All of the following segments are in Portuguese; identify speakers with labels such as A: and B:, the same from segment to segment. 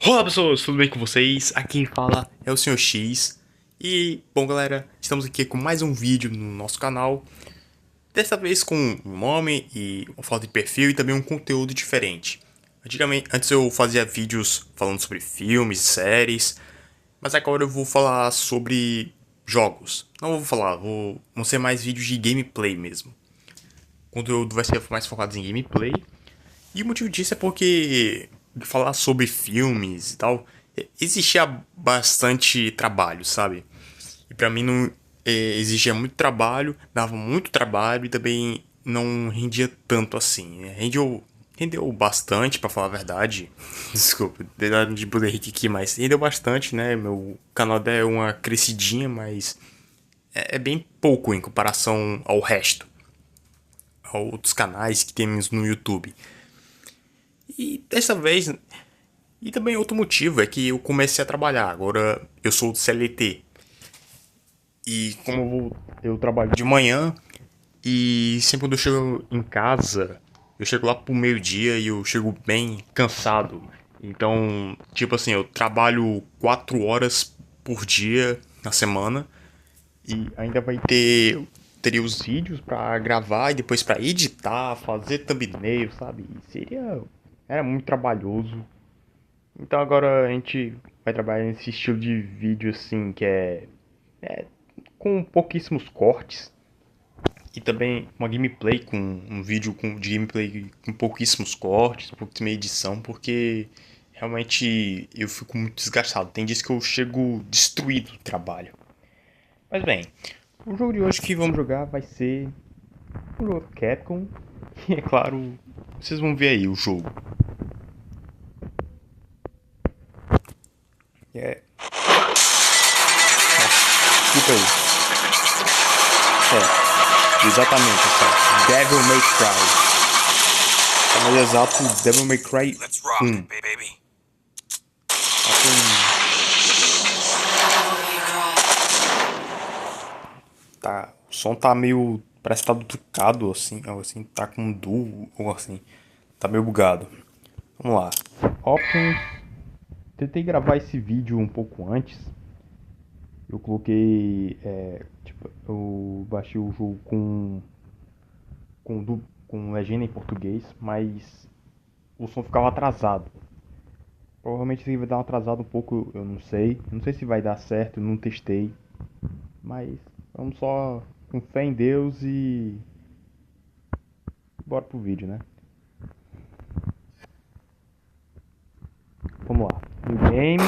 A: Olá pessoas, tudo bem com vocês? Aqui quem fala é o Sr. X. E, bom galera, estamos aqui com mais um vídeo no nosso canal. Dessa vez com um nome e uma foto de perfil e também um conteúdo diferente. Antes eu fazia vídeos falando sobre filmes, séries. Mas agora eu vou falar sobre jogos. Não vou falar, vão ser mais vídeos de gameplay mesmo. O conteúdo vai ser mais focado em gameplay. E o motivo disso é porque falar sobre filmes e tal existia bastante trabalho, sabe? E pra mim não exigia muito trabalho, dava muito trabalho e também não rendia tanto assim. Rendeu bastante, pra falar a verdade. Desculpa, de poder rir aqui, mas rendeu bastante, né? Meu canal deu uma crescidinha, mas é bem pouco em comparação ao resto, a outros canais que temos no YouTube. E dessa vez, e também outro motivo é que eu comecei a trabalhar. Agora eu sou CLT. E como eu trabalho de manhã, e sempre quando eu chego em casa, eu chego lá pro meio-dia e eu chego bem cansado. Então, tipo assim, eu trabalho 4 horas por dia na semana. E ainda teria os vídeos pra gravar e depois pra editar, fazer thumbnail, sabe? Era muito trabalhoso. Então agora a gente vai trabalhar nesse estilo de vídeo assim, que é com pouquíssimos cortes. E também uma gameplay com um vídeo de gameplay com pouquíssimos cortes, pouquíssima edição, porque realmente eu fico muito desgastado. Tem dias que eu chego destruído do trabalho. Mas bem, o jogo de hoje que vamos jogar vai ser um jogo Capcom. E é claro, vocês vão ver aí o jogo. É. Desculpa aí. Exatamente, essa Devil May Cry. É mais exato, Devil May Cry 1. O som tá meio. Parece que tá trucado assim, ou assim, tá com duo, ou assim. Tá meio bugado. Vamos lá. Options. Tentei gravar esse vídeo um pouco antes. Eu coloquei. Eu baixei o jogo com legenda em português, mas o som ficava atrasado. Provavelmente isso vai dar um atrasado um pouco, eu não sei. Não sei se vai dar certo, eu não testei. Mas vamos só com fé em Deus e bora pro vídeo, né? Vamos lá. No game.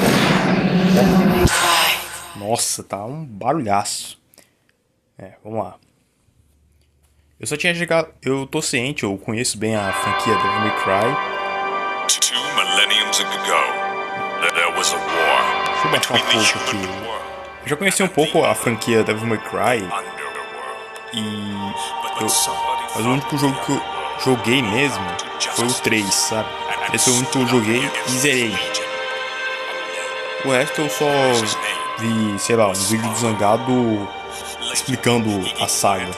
A: Nossa, tá um barulhaço. Vamos lá. Eu só tinha chegado. Eu tô ciente, eu conheço bem a franquia Devil May Cry.
B: 2 millenniums ago, there was a war between the human world.
A: Eu já conheci um pouco a franquia Devil May Cry. Mas o único jogo que eu joguei mesmo foi o 3, sabe? Esse foi o único que eu joguei e zerei. O resto eu só vi, sei lá, um vídeo de Zangado explicando a saga.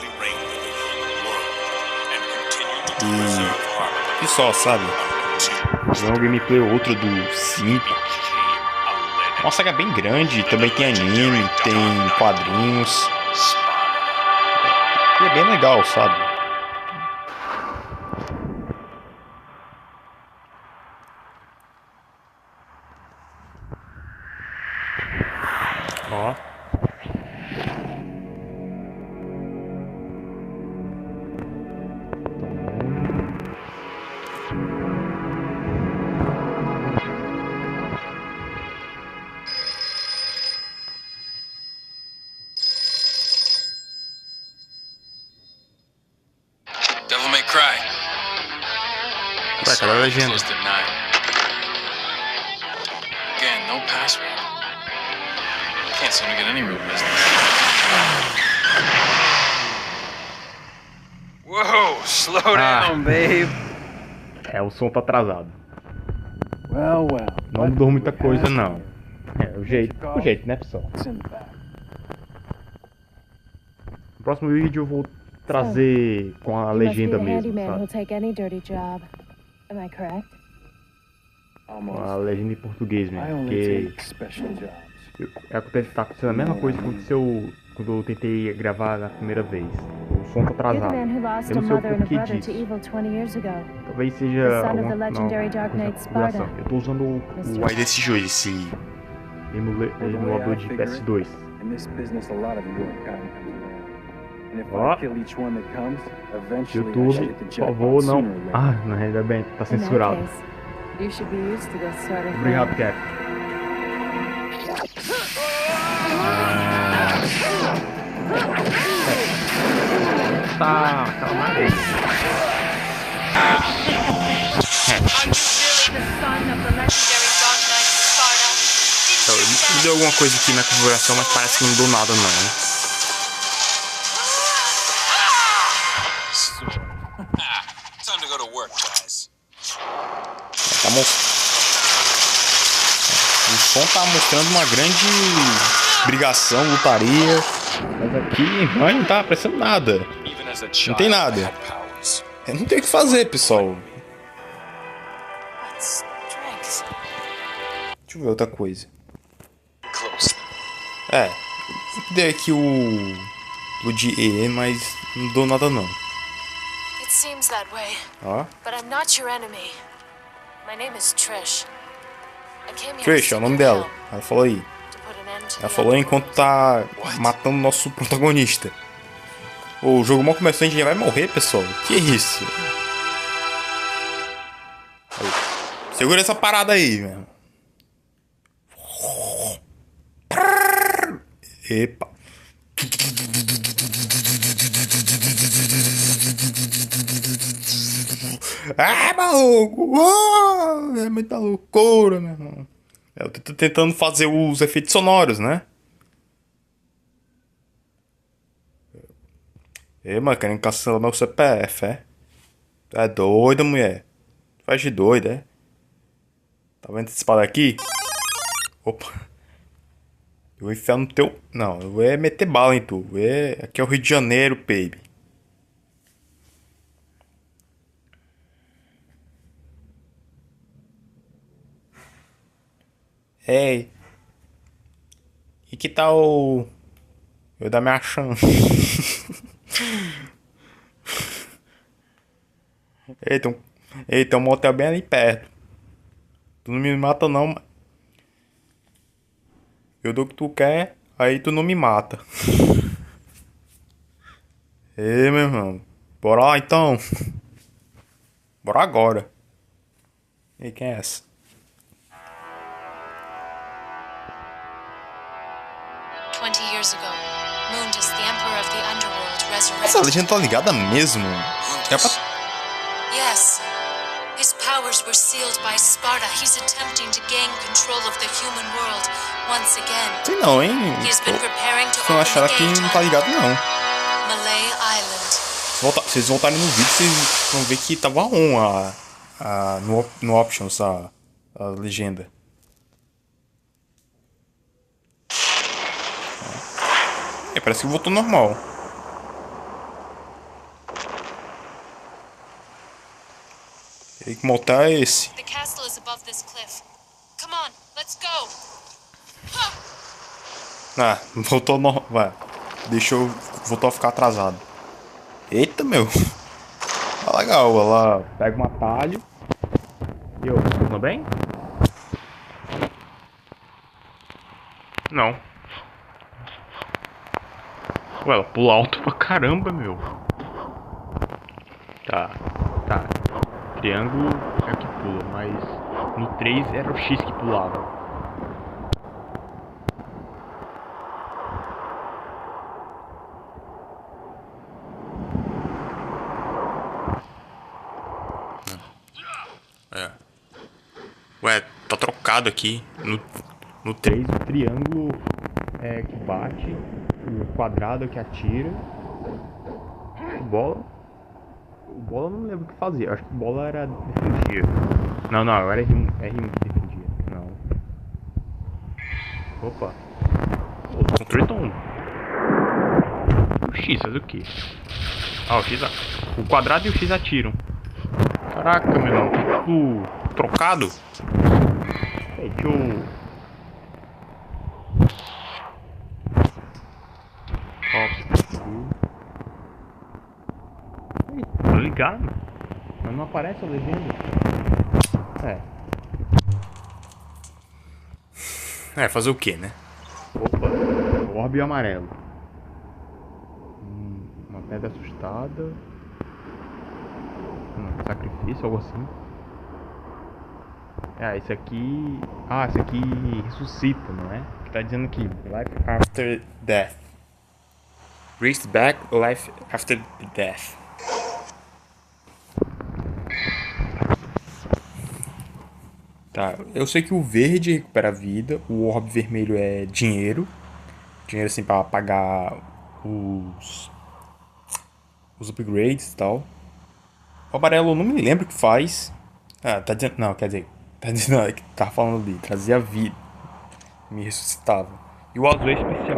A: E só, sabe? Jogar um gameplay ou outro do 5. Uma saga bem grande, também tem anime, tem quadrinhos. E é bem legal, sabe? Ó.
B: Devil May Cry.
A: Vai, cadê a legenda?
B: Close to 9. Again, no password. Can't seem to get any real business. Whoa, slow down, babe.
A: O som tá atrasado.
C: Well.
A: Não mudou muita coisa, não. O jeito, né, pessoal? No próximo vídeo eu vou trazer com a legenda mesmo, sabe? A legenda em português, né?
C: I only
A: Porque
C: take special jobs.
A: tá acontecendo a mesma coisa que aconteceu quando eu tentei gravar na primeira vez. O som tá
D: You're the
A: atrasado.
D: man who lost
A: Eu
D: a
A: não sei o
D: mother and a
A: porquê
D: brother
A: disso.
D: to evil 20 years ago.
A: Talvez
D: The
A: seja
D: son of
A: alguma
D: the legendary Dark Knight Sparta.
A: configuração. Eu tô usando o AI desse jogo, esse emulador de PS2.
C: In this business, a lot of your kind comes around. And if
A: Ó.
C: I kill each one that comes, eventually I
A: YouTube,
C: should hit the
A: por
C: jackpot
A: favor, não.
C: sooner or later.
A: Ah, não, ainda bem, tá
D: In that
A: censurado.
D: case, you should be used to this sort of
A: Obrigado,
D: thing.
A: Cap. Tá, calma aí. Então, me deu alguma coisa aqui na configuração, mas parece que não deu nada não.
B: Time to go to work, guys.
A: Tá O som tá mostrando uma grande brigação, lutaria. Mas aqui não tá aparecendo nada.
B: Even as a
A: Não
B: child,
A: tem
B: I
A: nada.
B: had powers.
A: Eu não tem o que fazer, pessoal.
D: Strength.
A: Deixa eu ver outra coisa.
B: Close.
A: Eu dei aqui o de E, mas não deu nada não.
E: It seems that way,
A: Ó.
E: but I'm not your enemy. My name is Trish. I came here
A: Trish, é o nome dela. Ela falou aí.
E: to put an end to
A: Ela
E: the
A: falou enquanto tá
B: What?
A: matando o nosso protagonista. O jogo mal começou, a gente já vai morrer, pessoal. Que isso? Aí. Segura essa parada aí, meu. Epa. Ah, maluco! Ah, é muita loucura, meu irmão. Eu tô tentando fazer os efeitos sonoros, né? Mano, querendo cancelar meu CPF, é? Tu é doida, mulher? Faz de doida, é? Tá vendo esse espada aqui? Opa. Eu vou enfiar no teu... Não, eu vou meter bala em tu. Aqui é o Rio de Janeiro, baby. Ei. E que tal... Eu dar minha chance? Ei, tem um motel bem ali perto. Tu não me mata não. Eu dou o que tu quer, aí tu não me mata. Ei, meu irmão. Bora lá então. Bora agora. E quem é essa?
E: Years ago, Mundus, the emperor of the underworld,
A: Essa
E: resurrected.
A: legenda tá ligada mesmo. É pra...
E: Yes. His powers were sealed by Sparta. He's attempting to gain control of the human world once again.
A: Sei não, hein?
E: He's been preparing to
A: Se eu
E: open
A: achar
E: the
A: que
E: gate
A: não tá
E: on
A: ligado não.
E: Malay Island.
A: Se vocês voltarem no vídeo, vocês vão ver que tava on no options a legenda. Parece que voltou normal. E que motel é esse?
E: The castle is above this cliff. Come on, let's go.
A: Ah, voltou normal. Vai. Voltou a ficar atrasado. Eita, meu. Tá legal, ela pega um atalho. E eu, tudo bem? Não. Ué, ela pula alto pra caramba, meu. Tá. Triângulo é o que pula, mas no 3 era o X que pulava. Ué, tá trocado aqui. No 3 o triângulo é que bate, o quadrado é que atira. O bola eu não lembro o que fazia. Acho que bola era defendia. Não, era R1 que defendia. Não. Opa. O controle tá um. O X faz o quê? Ah, o quadrado e o X atiram. Caraca, meu irmão, tipo trocado. Deixa eu... Tô ligado. Mas não aparece a legenda. Fazer o que, né? Opa, orbe amarelo. Uma pedra assustada. Sacrifício, algo assim. Esse aqui... esse aqui ressuscita, não é? Que tá dizendo aqui. Life after death. Brings back life after death. Tá, eu sei que o verde recupera a vida, o orbe vermelho é dinheiro. Dinheiro assim pra pagar os upgrades e tal. O amarelo eu não me lembro o que faz. Tá dizendo... Não, quer dizer... Tá dizendo que tava falando ali. Trazia vida. Me ressuscitava. E o azul é especial.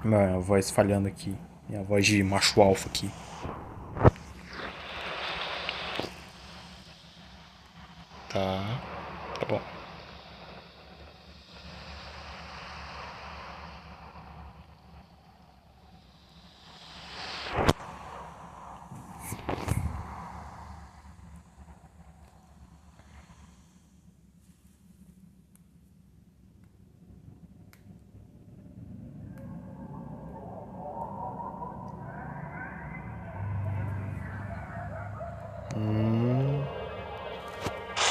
A: Minha voz falhando aqui. Minha voz de macho alfa aqui. Tá bom.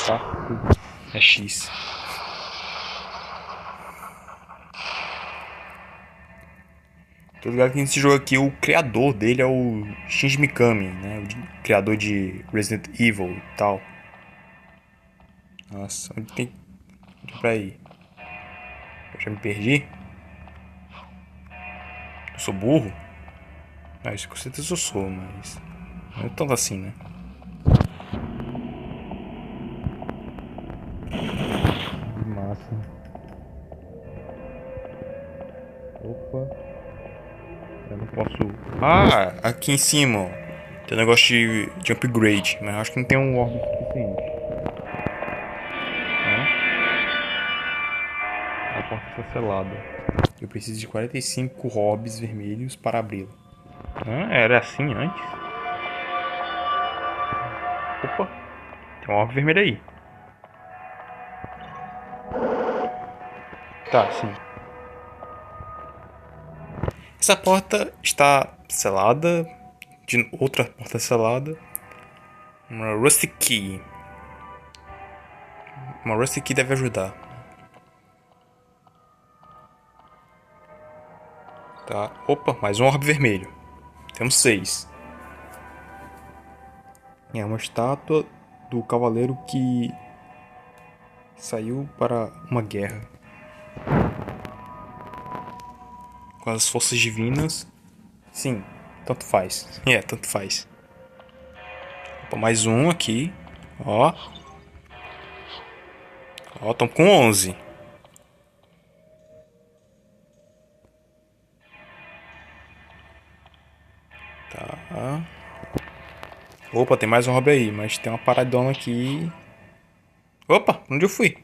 A: Tá? É X. Tô ligado que nesse jogo aqui o criador dele é o Shinji Mikami, né? O criador de Resident Evil e tal. Nossa, onde tem... pra ir? Eu já me perdi? Eu sou burro? Isso com certeza eu sou, mas... não é tanto assim, né? Massa. Opa. Eu não posso... aqui em cima, ó. Tem um negócio de upgrade, mas eu acho que não tem um orbe suficiente. A porta está selada. Eu preciso de 45 orbes vermelhos para abri-la. Era assim antes? Opa. Tem um orbe vermelho aí. Tá, sim. Essa porta está selada. De outra porta selada. Uma Rusty Key. Uma Rusty Key deve ajudar. Tá. Opa, mais um orbe vermelho. Temos 6. É uma estátua do cavaleiro que saiu para uma guerra com as forças divinas. Sim, tanto faz. Tanto faz. Opa, mais um aqui. Ó, estamos com 11. Tá. Opa, tem mais um hobby aí, mas tem uma paradona aqui. Opa, onde eu fui?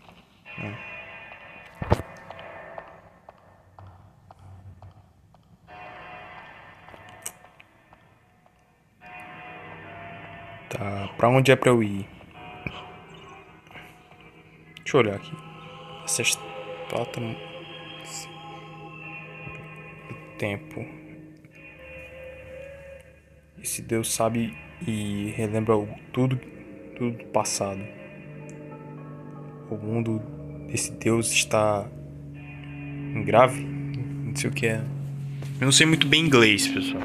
A: Tá, pra onde é pra eu ir? Deixa eu olhar aqui. Essa estátua do tempo. Esse Deus sabe e relembra tudo do passado. O mundo desse Deus está em grave. Não sei o que é. Eu não sei muito bem inglês, pessoal.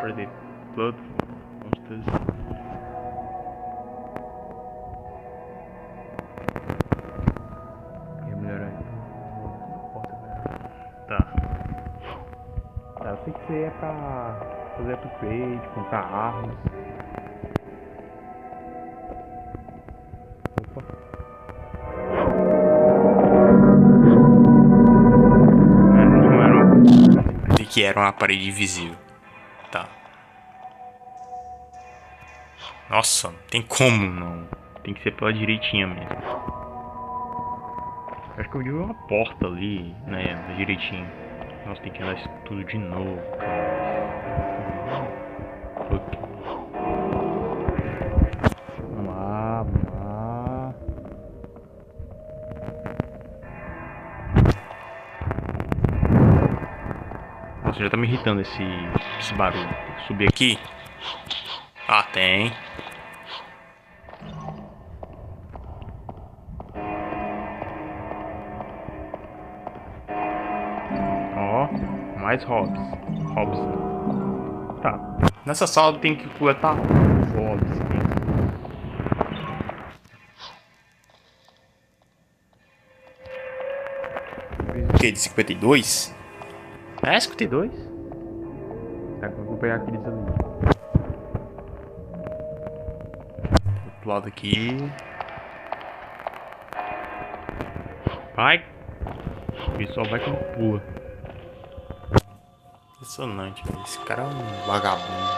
A: For the blood monsters. Eu sei que isso aí é pra fazer upgrade, comprar armas. Opa. Não era. que era uma parede invisível. Tá. Nossa, não tem como não. Tem que ser pela direitinha mesmo. Acho que eu vi uma porta ali, né, direitinho. Nossa, tem que andar isso tudo de novo, cara. Ok. Vamos lá, vamos lá. Nossa, já tá me irritando esse barulho. Tem que subir aqui. Ah, tem. Ó, mais hobbies. Tá. Nessa sala tem que coletar hobbies. O que? De 52? É 52? Tá, eu vou pegar aqueles ali. Do lado aqui. Vai! O pessoal vai como pula. Impressionante, velho. Esse cara é um vagabundo.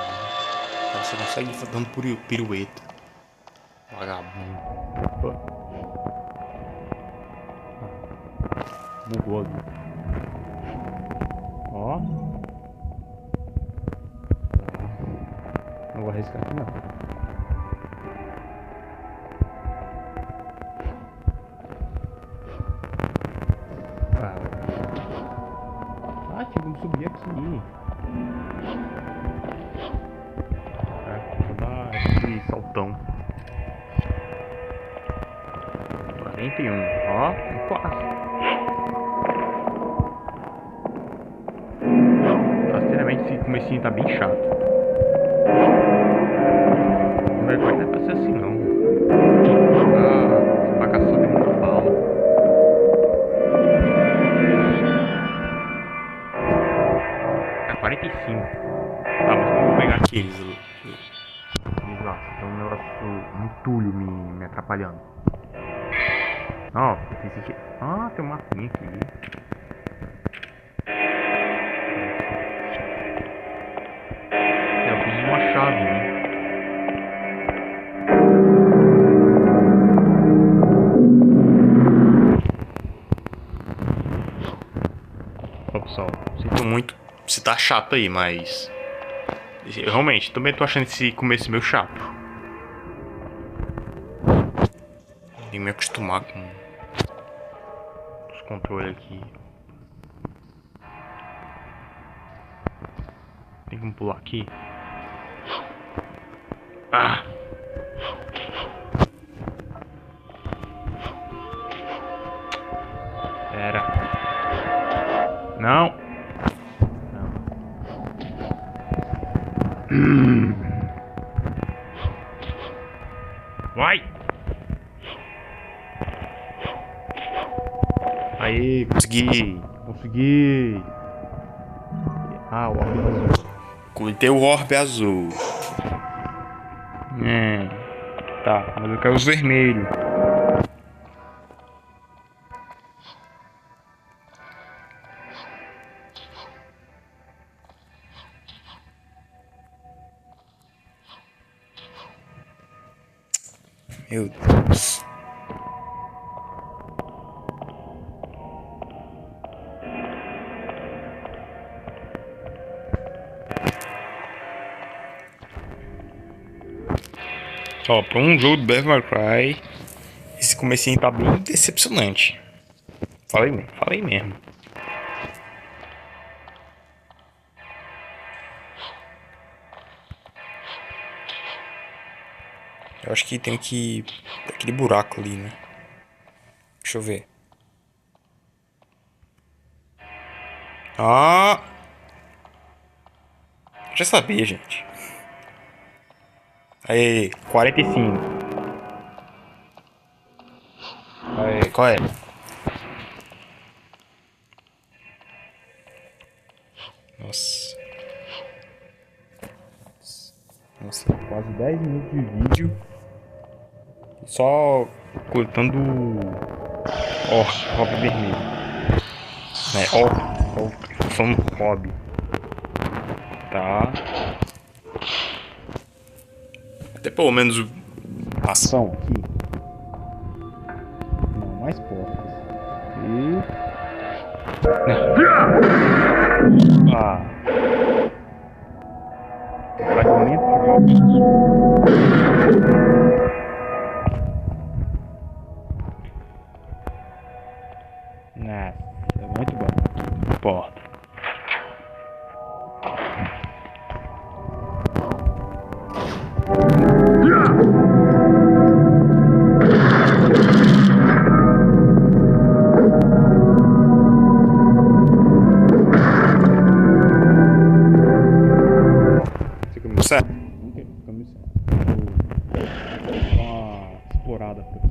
A: Você consegue estar dando pirueta. Vagabundo. Opa. Bugou ali. Ó. Não vou arriscar aqui não. Vamos subir aqui. Vou dar esse saltão. 41. Ó, quase. Sinceramente, esse comecinho tá bem chato. O mergulho não é pra ser assim, não. Ah, pra caçar tem muita bala. É 45. Tá, mas eu vou pegar aqueles lá. Tem um negócio, um entulho me atrapalhando. Ó, esse aqui. Ah, tem um mapinha aqui. Eu preciso de uma chave, né? Ó, pessoal, sinto muito se tá chato aí, mas eu realmente também tô achando esse começo meio chato. Tem que me acostumar com os controles aqui. Tem como pular aqui? Ah! Pera. Não! Vai! Aí, consegui! Consegui! Ah, o orbe azul. Coletei o orbe azul. Tá, mas eu quero os vermelhos. Meu Deus. Ó, pra um jogo do Devil May Cry, esse comecinho tá bem decepcionante. Falei mesmo. Eu acho que tem que... aquele buraco ali, né? Deixa eu ver. Ah! Já sabia, gente. Aí, 45. Aí, qual é? Nossa. Nossa, quase 10 minutos de vídeo. Só coletando orbe vermelho. Né, ó, falando hobby.
F: Tá.
A: Até pelo menos a
F: Ação aqui. Não, mais portas. E... Ah. Fragmento de óculos. Nossa, muito bom. Porta.
A: certo.
F: Caminho certo. Vou dar uma explorada por aqui.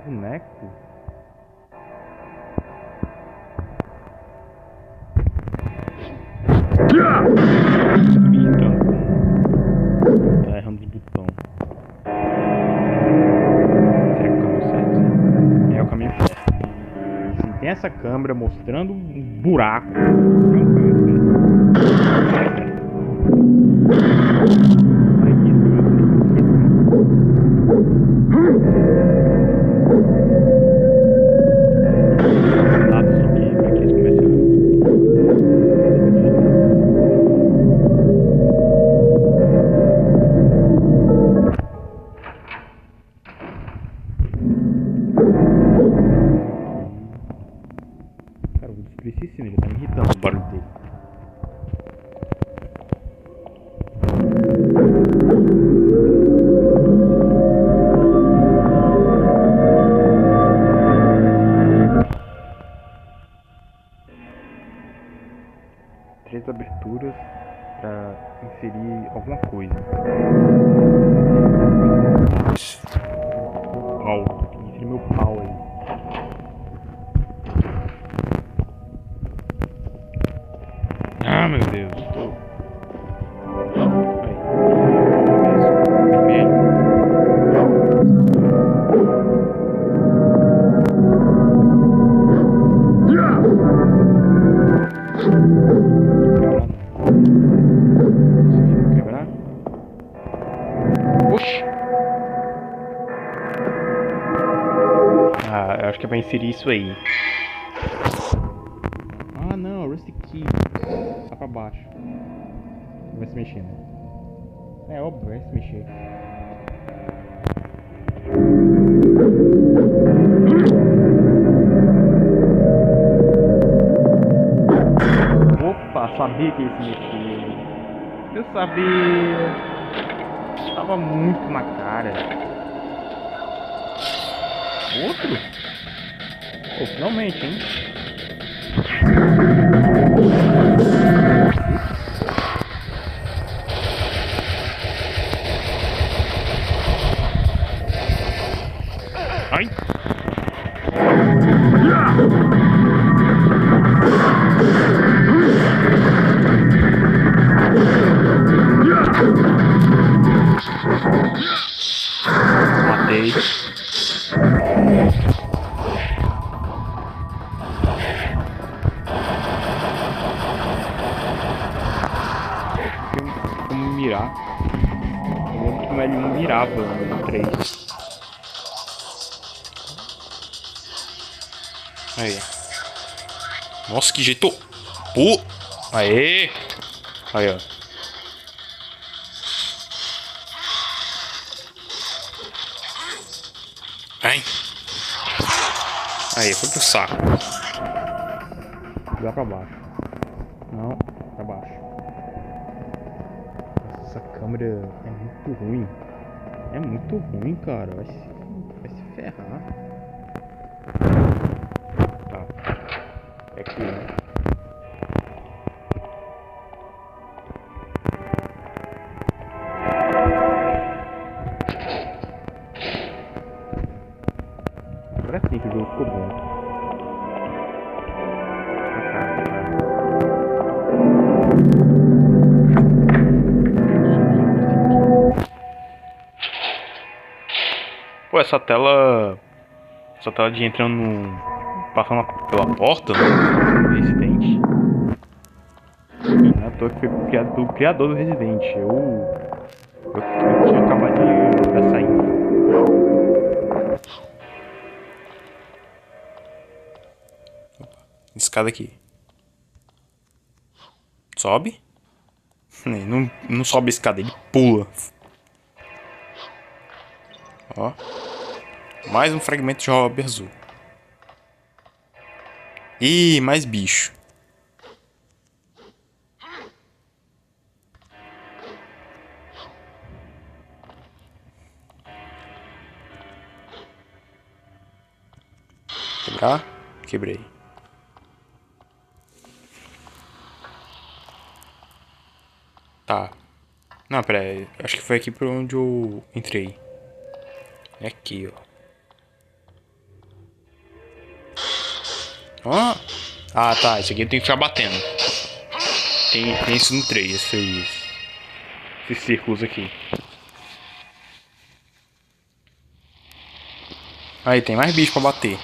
F: Boneco? Me irritando. Tá errando de botão. Será que é o caminho certo? É o caminho certo. Sim, tem essa câmera mostrando um buraco. Tem um caminho certo. Aqui, cara, o desprecisível, ele tá me irritando o barulho dele. Três aberturas pra inserir alguma coisa. Pau, inserir meu pau aí. Ah, meu Deus, tô... Aí. Vermelho. Quebrar? Oxi! Ah, eu acho que é pra inserir isso aí. Ah, não, Rusty Key. Tá pra baixo. Vai se mexer, né? É óbvio, vai se mexer. Opa, sabia que ia se mexer. Eu sabia. Tava muito na cara. Outro? Pô, finalmente, hein? Ai! Matei. Como mirar? Eu lembro que o L1 mirava no 3.
A: Aí. Nossa, que jeito. Pô! Aê! Aí, ó. Ai. Aí, foi pro saco.
F: Dá pra baixo. Não, pra baixo. Essa câmera é muito ruim. É muito ruim, cara. Vai se ferrar. Tá. É aqui, né? essa tela. Essa tela de entrando no. Passando pela porta, né? Resident. Não é à toa que foi criado pelo criador do Resident. Eu tinha acabado de dar essa info.
A: Escada aqui. Sobe? Não sobe a escada, ele pula. Ó. Mais um fragmento de hobby azul. Ih, mais bicho. Quebrar? Quebrei. Tá. Não, pera aí. Acho que foi aqui por onde eu entrei. É aqui, ó. Ó. Ah, tá. Esse aqui eu tenho que ficar batendo. Tem isso no 3, esses círculos aqui. Aí, tem mais bicho pra bater.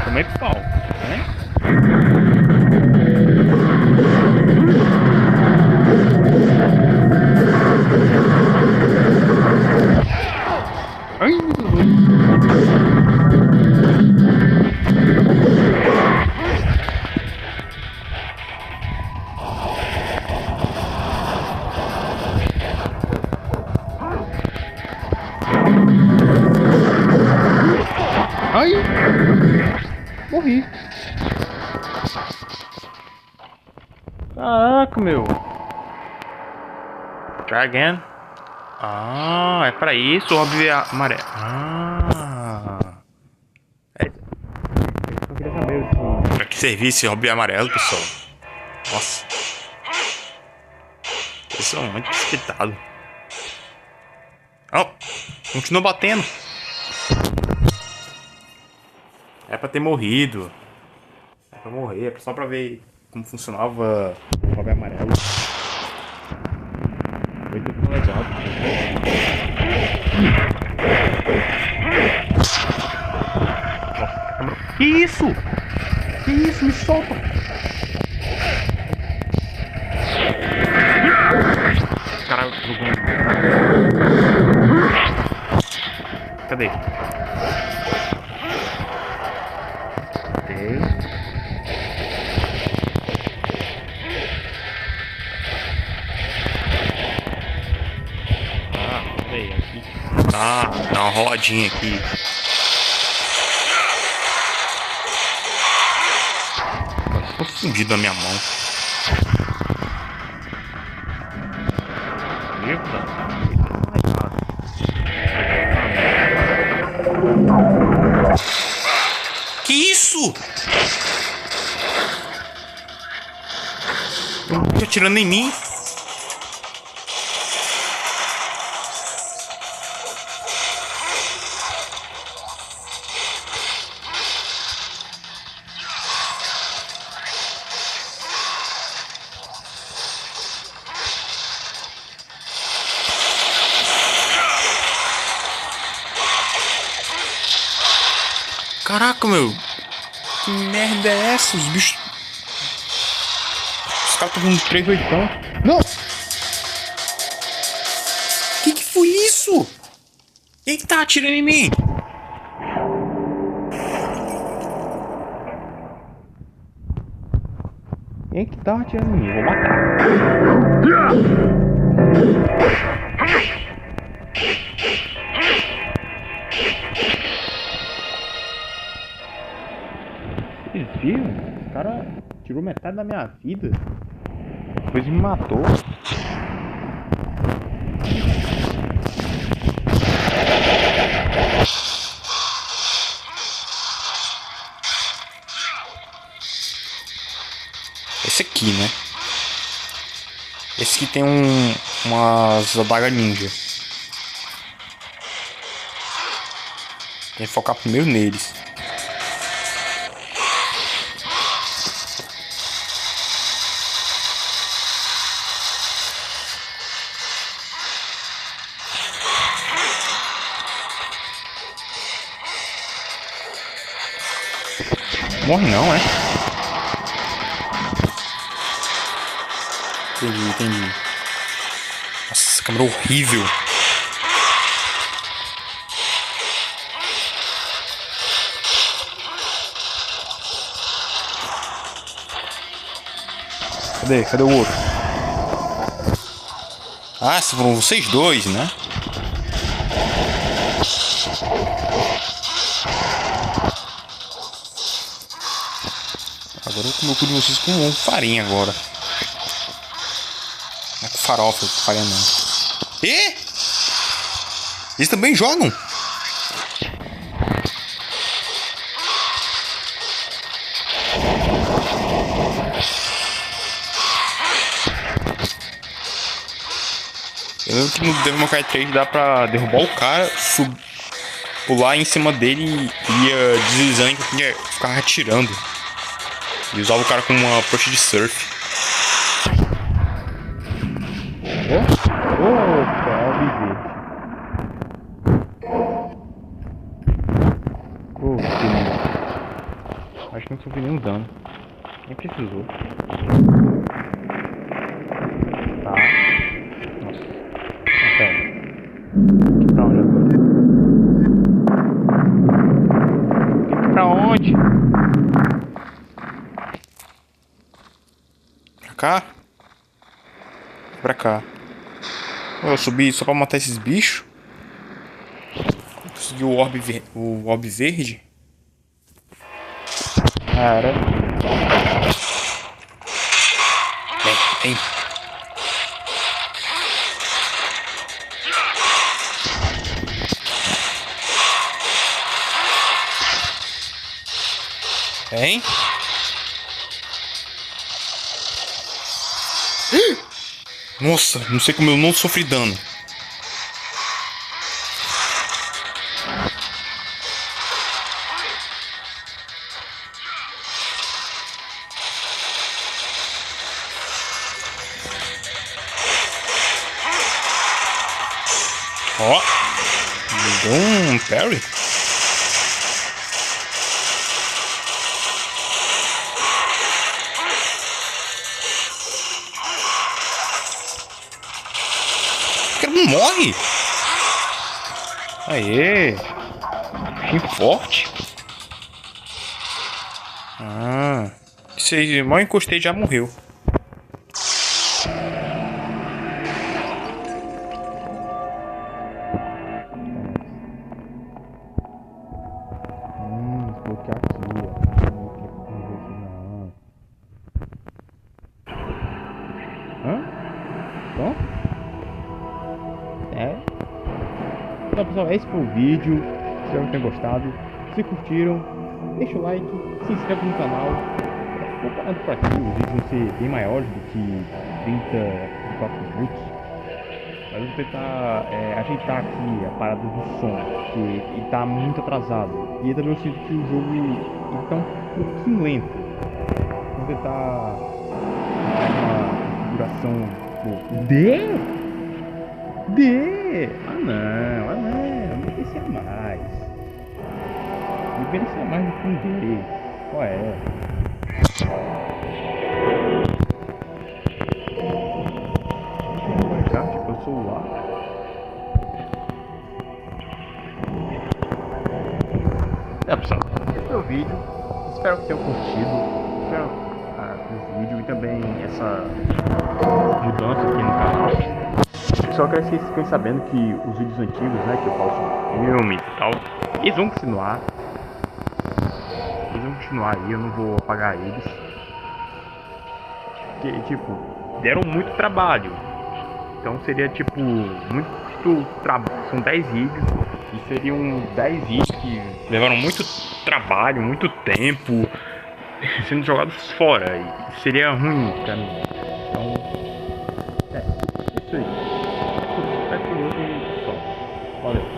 F: Tomei pau, né? Ai, ai, morri. Caraca, meu.
A: Try again. Ah, é pra isso o hobby amarelo. Ah.
F: Eu queria saber
A: Pra que servir esse hobby amarelo, pessoal? Nossa. Eles são muito precipitados. Oh, continua batendo. É pra ter morrido. É pra morrer, é só pra ver como funcionava o hobby amarelo.
F: muito legal. Que isso? Que isso? Me solta! Caralho, cadê? Cadê? Ah, cadê? Aqui.
A: Ah, dá uma roladinha aqui. Tô fundido na minha mão. Que isso? Tô atirando em mim. Caraca, meu. Que merda é essa? Os bichos... Os caras estão com 3 oitão. Não! Que foi isso? Quem que tá atirando em mim?
F: Quem que tá atirando em mim? Vou matar. Vocês viram? O cara tirou metade da minha vida. Depois me matou.
A: Esse aqui, né? Esse aqui tem umas adagas ninja. Tem que focar primeiro neles. Morre não, é? Entendi. Nossa, essa câmera é horrível. Cadê o outro? Ah, foram vocês dois, né? Agora eu vou comer o cu de vocês com farinha agora. Não é com farofa, com farinha não. E? Eles também jogam? Eu lembro que no Devil May Cry 3 dá pra derrubar o cara, pular em cima dele e ia deslizando e ficava atirando. E usava o cara como uma prancha de surf.
F: Opa, óbvio. Acho que não sofri nenhum dano. Nem precisou. Tá. Nossa. Pera. Aqui pra onde agora? Aqui pra onde?
A: Pra cá? Pra cá. Eu subi só pra matar esses bichos. Consegui o orbe verde.
F: Cara.
A: Vem. Vem. Nossa, não sei como eu não sofri dano. Ó, me deu um parry. O cara não morre. Aê, bichinho forte. Ah, se mal encostei já morreu.
F: Desbloquear aqui, ó. Não. Hã? Pronto? É. Então, pessoal, esse foi o vídeo. Espero que tenham gostado. Se curtiram, deixa o like, se inscreve no canal. Vou parando por aqui, os vídeos vão ser bem maiores do que 34 minutos. Mas eu vou tentar ajeitar aqui a parada do som, porque ele tá muito atrasado. E também eu sinto que o jogo tá um pouquinho lento. Vou tentar uma configuração não merecia mais. Não merecia mais do que um D. Qual é? Pelo celular. Pessoal, esse foi o vídeo. Espero que tenham curtido. Espero esse vídeo e também essa mudança aqui no canal. Só quero que vocês fiquem sabendo que os vídeos antigos, né, que eu falo sobre filmes e tal, eles vão continuar. Eles vão continuar aí, eu não vou apagar eles. Porque, tipo, deram muito trabalho. Então seria tipo muito trabalho. São 10 vídeos e seriam 10 vídeos que levaram muito trabalho, muito tempo sendo jogados fora. E seria ruim pra mim. Então é isso aí. Espero que vocês gostem. Valeu.